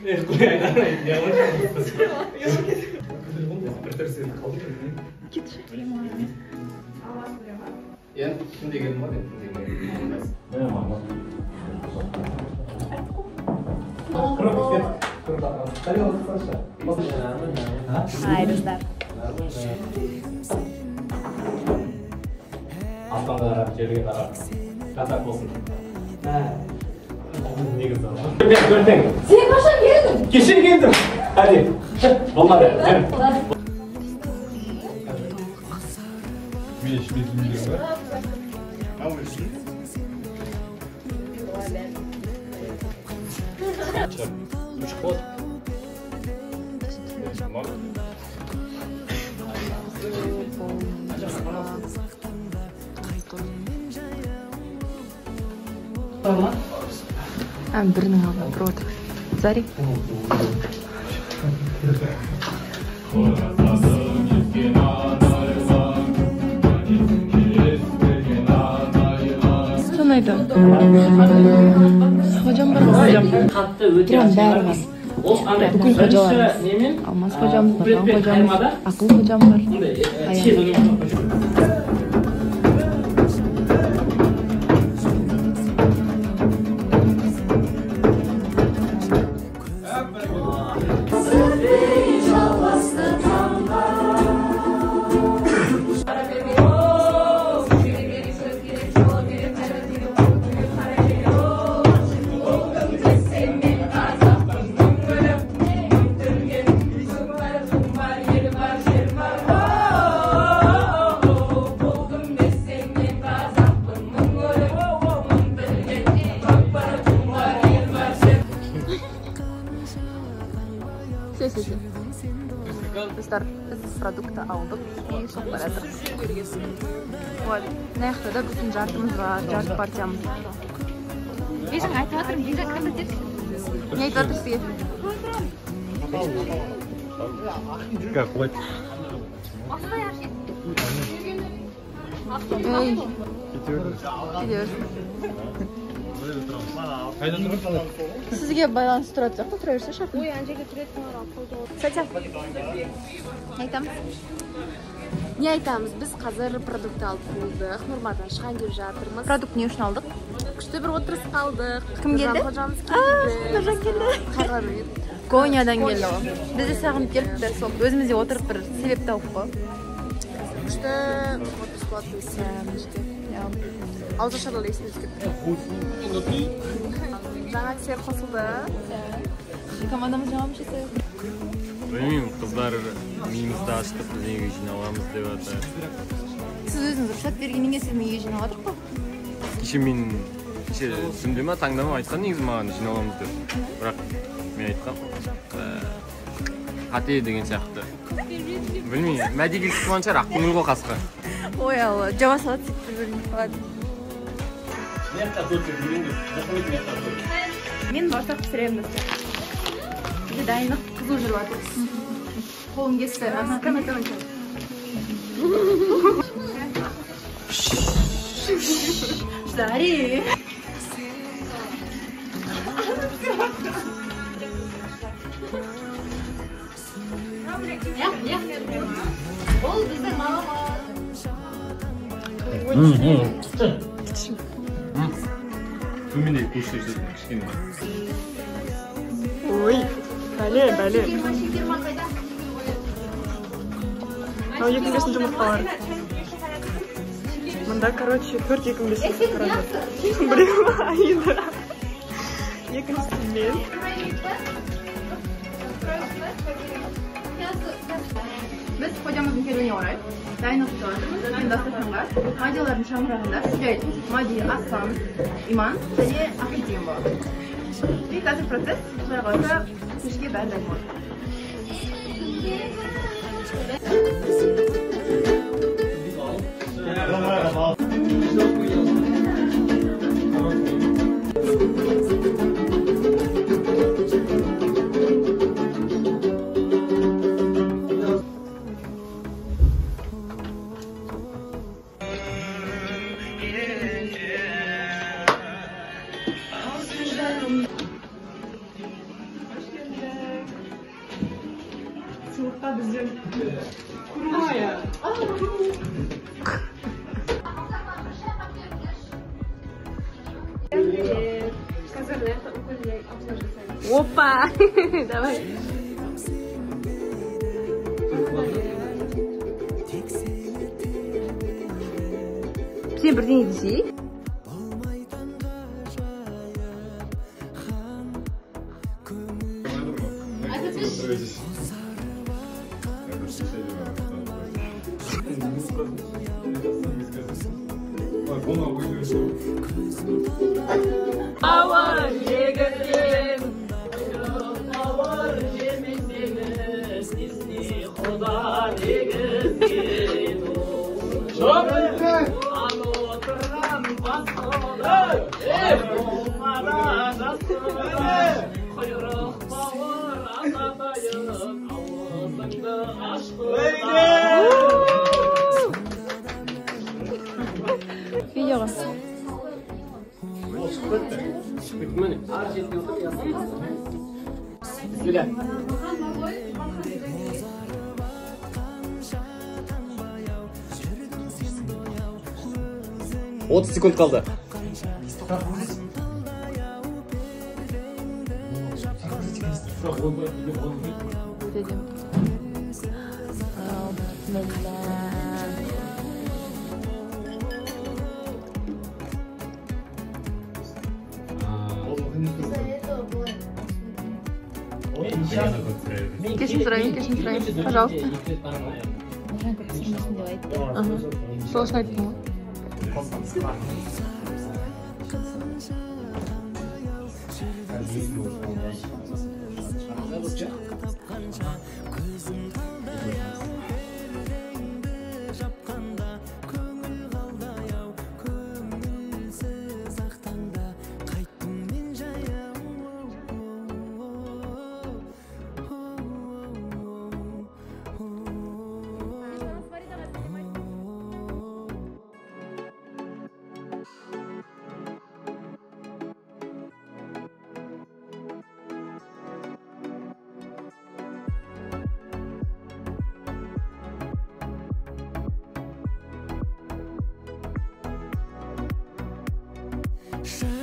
Ya, şimdi gelin var ya. Ayrızlar. Alttan qarab, yerga qarab. Qatar bo'lsin. Ha. Negizda. Ko'rding. Sen qachon kelding? Kechir keldim. Hadi. Bo'lmadi. Бірінің алға бір отыр. Зари. Сонайды. Hocam бар ма? Hocam. Қатты өте бәрі бар. Бүкіл hocаларымыз. Алмас hocamыз, Нұржан hocamыз, Ақыл hocam бар. Достар, біз продукты алдық и соқ барадық. Вот, наяқтада біздің жартымыз бар, жарты партиямыз бар. Бежің айтып атырмын, бежің қандай деп? Не айтып атыр сізге? Как вот? Эй, кетерсің. Сізге байланысты тұрады жақта тұра берсе шақын. Ой, әнжеге тұретін Сәтя, не айтамыз? Не айтамыз? Біз қазір продукт алып болдық. Нұрмадан шыған келіп жатырмыз. Продукт не үшін алдық? Күшті бір отырыс қалдық. Кім келді? Нұржан келді. Қайғаны. Конядан келді ол. Бізді сағынып келіпті. Сол өзімізде отырып бір себеп тауып қой. Күшті отырыс болады. Ауызашарлы есіміз кетті. Жаңа кісілер қосылды. Командамыз жаңа мүшесі. Білмеймін, қыздар миымызды аштық, неге жиналамыз деп жатыр. Сіз өзіңіз рұқсат бергеннен кейін сіз неге жиналадық па? Кеше мен түсімде ма, таңдама айтқан негізі маған жиналамыз деп. Бірақ мен айтқам, қате деген сияқты. Білмеймін, мәдегілік туған шығар, ақкөңіл ғой қасқа. Ой алла, жаба салады сөйтті білмеймін. Мен бартақ пісіремін. Бізде дайындық қызу жүріп жатыр. Қолын кесті. Кәметтен Зари. Ол біздің мама. Төмендей көрсетеді кішкене. Ой, бәле. Мынау 25 жұмыртқалар. Мында, короче, 4-25 қаражат. Біреуі Аида. Екіншісі мен. Біз hocamızın kelime orayı dayını tutuyoruz. Bizim dastasında Madiyaların şamrağında Süceyt, Madi, Aslan, İman ve Akidiyim var. Bir tane proses, sonra kalsa kuşki ben dayım var. жуықта бізден құрмая. Опа! Давай. Сен бірдеңе десей? Avar yegedin, avar yemesiniz, izni Xuda yegedin. Çok anotram basılar, olmada dasılar, kuyruk bağır anlatayım, ağzında aşkına. Видеоға. Міне, ар жерде отырып ясың. Бізбіле. 30 секунд қалды. Кешірім сұрайын, пожалуйста. Сосын айттым ғой. Je